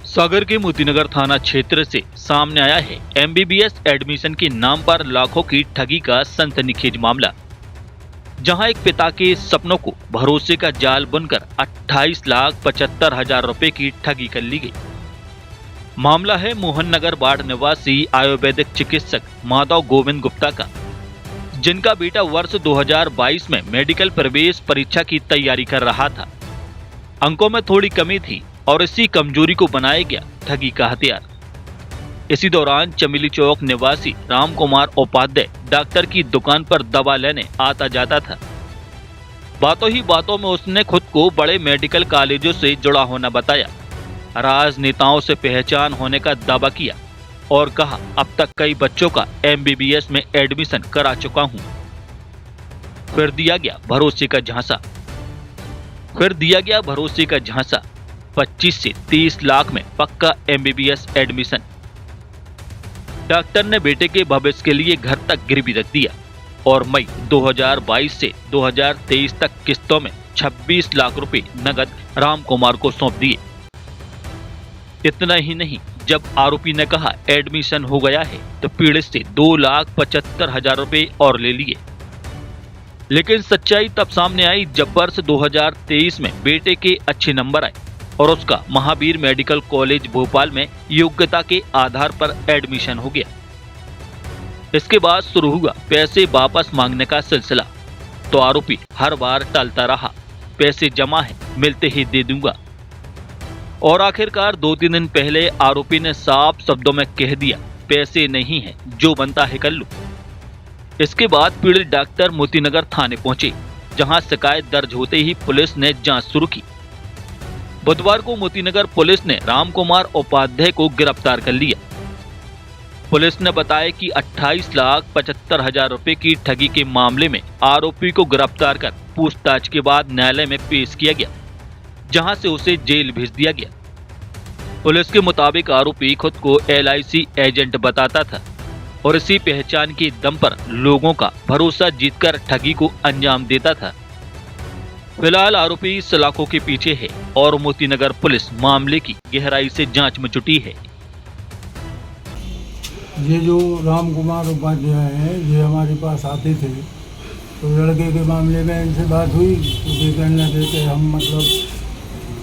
सागर के मोतीनगर थाना क्षेत्र से सामने आया है एमबीबीएस एडमिशन के नाम पर लाखों की ठगी का सनसनीखेज मामला, जहां एक पिता के सपनों को भरोसे का जाल बुनकर 28,75,000 रुपए की ठगी कर ली गई। मामला है मोहन नगर वार्ड निवासी आयुर्वेदिक चिकित्सक माधव गोविंद गुप्ता का, जिनका बेटा वर्ष 2022 में मेडिकल प्रवेश परीक्षा की तैयारी कर रहा था। अंकों में थोड़ी कमी थी और इसी कमजोरी को बनाया गया ठगी का हथियार। इसी दौरान चमेली चौक निवासी राम कुमार उपाध्याय डॉक्टर की दुकान पर दवा लेने आता जाता था। बातों ही बातों में उसने खुद को बड़े मेडिकल कॉलेजों से जुड़ा होना बताया, राजनेताओं से पहचान होने का दावा किया और कहा अब तक कई बच्चों का एमबीबीएस में एडमिशन करा चुका हूं। फिर दिया गया भरोसे का झांसा 25 से 30 लाख में पक्का एमबीबीएस एडमिशन। डॉक्टर ने बेटे के भविष्य के लिए घर तक गिरवी रख दिया और मई 2022 से 2023 तक किस्तों में 26 लाख रुपए नगद राम कुमार को सौंप दिए। इतना ही नहीं, जब आरोपी ने कहा एडमिशन हो गया है तो पीड़ित से 2,75,000 रुपए और ले लिए। लेकिन सच्चाई तब सामने आई जब वर्ष 2023 में बेटे के अच्छे नंबर आए और उसका महावीर मेडिकल कॉलेज भोपाल में योग्यता के आधार पर एडमिशन हो गया। इसके बाद शुरू हुआ पैसे वापस मांगने का सिलसिला, तो आरोपी हर बार टालता रहा, पैसे जमा है मिलते ही दे दूंगा। और आखिरकार 2-3 दिन पहले आरोपी ने साफ शब्दों में कह दिया पैसे नहीं है, जो बनता है कर लो। इसके बाद पीड़ित डॉक्टर मोतीनगर थाने पहुंचे, जहां शिकायत दर्ज होते ही पुलिस ने जांच शुरू की। बुधवार को मोतीनगर पुलिस ने राम कुमार उपाध्याय को गिरफ्तार कर लिया। पुलिस ने बताया कि 28,75,000 रुपए की ठगी के मामले में आरोपी को गिरफ्तार कर पूछताछ के बाद न्यायालय में पेश किया गया, जहां से उसे जेल भेज दिया गया। पुलिस के मुताबिक आरोपी खुद को LIC एजेंट बताता था और इसी पहचान के दम पर लोगों का भरोसा जीतकर ठगी को अंजाम देता था। फिलहाल आरोपी सलाखों के पीछे है और मोतीनगर पुलिस मामले की गहराई से जांच में जुटी है। ये जो राम कुमार उपाध्याय हैं, ये हमारे पास आते थे, तो लड़के के मामले में इनसे बात हुई तो ये कहने लगे कि हम मतलब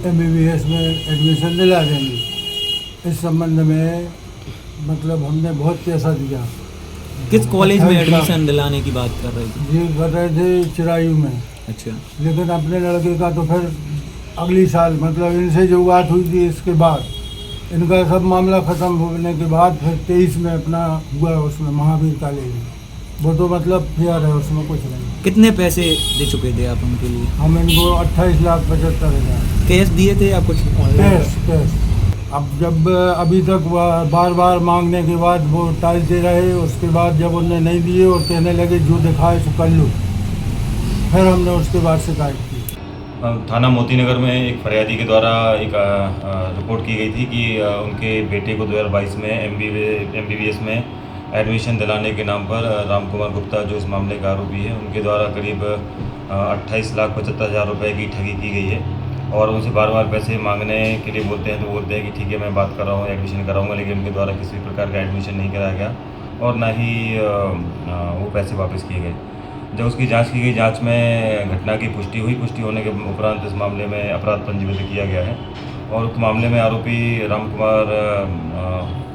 MBBS में एडमिशन दिला देंगे। इस संबंध में मतलब हमने बहुत पैसा दिया। किस कॉलेज में एडमिशन दिलाने की बात कर रहे थे? ये कर रहे थे चिरायू में। अच्छा। लेकिन अपने लड़के का तो फिर अगली साल मतलब इनसे जो बात हुई थी, इसके बाद इनका सब मामला ख़त्म होने के बाद फिर 23 में अपना हुआ उसमें महावीर कॉलेज में। वो तो मतलब फेयर है, उसमें कुछ नहीं। कितने पैसे दे चुके थे आप उनके लिए? हम इनको 28,75,000 कैश दिए थे या कुछ कैश। अब जब अभी तक बार बार मांगने के बाद वो टालते रहे, उसके बाद जब उन्होंने नहीं दिए और कहने लगे जो दिखाए सो कर लो, फिर हमने उसके बाद शिकायत की। थाना मोतीनगर में एक फरियादी के द्वारा एक रिपोर्ट की गई थी कि उनके बेटे को 2022 में MBBS में एडमिशन दिलाने के नाम पर राम कुमार गुप्ता, जो इस मामले का आरोपी है, उनके द्वारा करीब 28,75,000 रुपए की ठगी की गई है और उनसे बार बार पैसे मांगने के लिए बोलते हैं, तो बोलते हैं कि ठीक है मैं बात कर रहा हूँ, एडमिशन कराऊंगा, लेकिन उनके द्वारा किसी प्रकार का एडमिशन नहीं कराया गया और ना ही वो पैसे वापस किए गए। जब उसकी जांच की गई, जांच में घटना की पुष्टि हुई। पुष्टि होने के उपरांत इस मामले में अपराध पंजीबद्ध किया गया है और उस मामले में आरोपी राम कुमार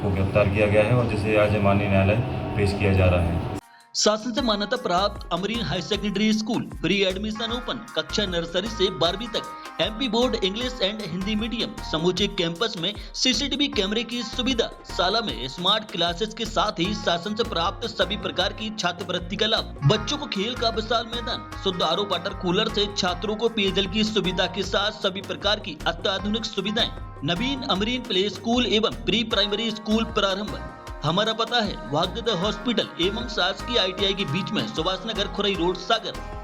को गिरफ्तार किया गया है और जिसे आज माननीय न्यायालय पेश किया जा रहा है। शासन से मान्यता प्राप्त Amreen high secondary school pre admission open, कक्षा नर्सरी से 12वीं तक, MP board English and Hindi medium. समूचे कैंपस में CCTV कैमरे की सुविधा, शाला में स्मार्ट क्लासेस के साथ ही शासन से प्राप्त सभी प्रकार की छात्रवृत्ति का लाभ। बच्चों को खेल का विशाल मैदान, शुद्ध RO वाटर कूलर से छात्रों को पेयजल की सुविधा के साथ सभी प्रकार की अत्याधुनिक सुविधाएं। नवीन अमरीन प्ले स्कूल एवं प्री प्राइमरी स्कूल प्रारंभ। हमारा पता है वाग्देव हॉस्पिटल एवं शासकीय ITI के बीच में, सुभाष नगर, खुरई रोड, सागर।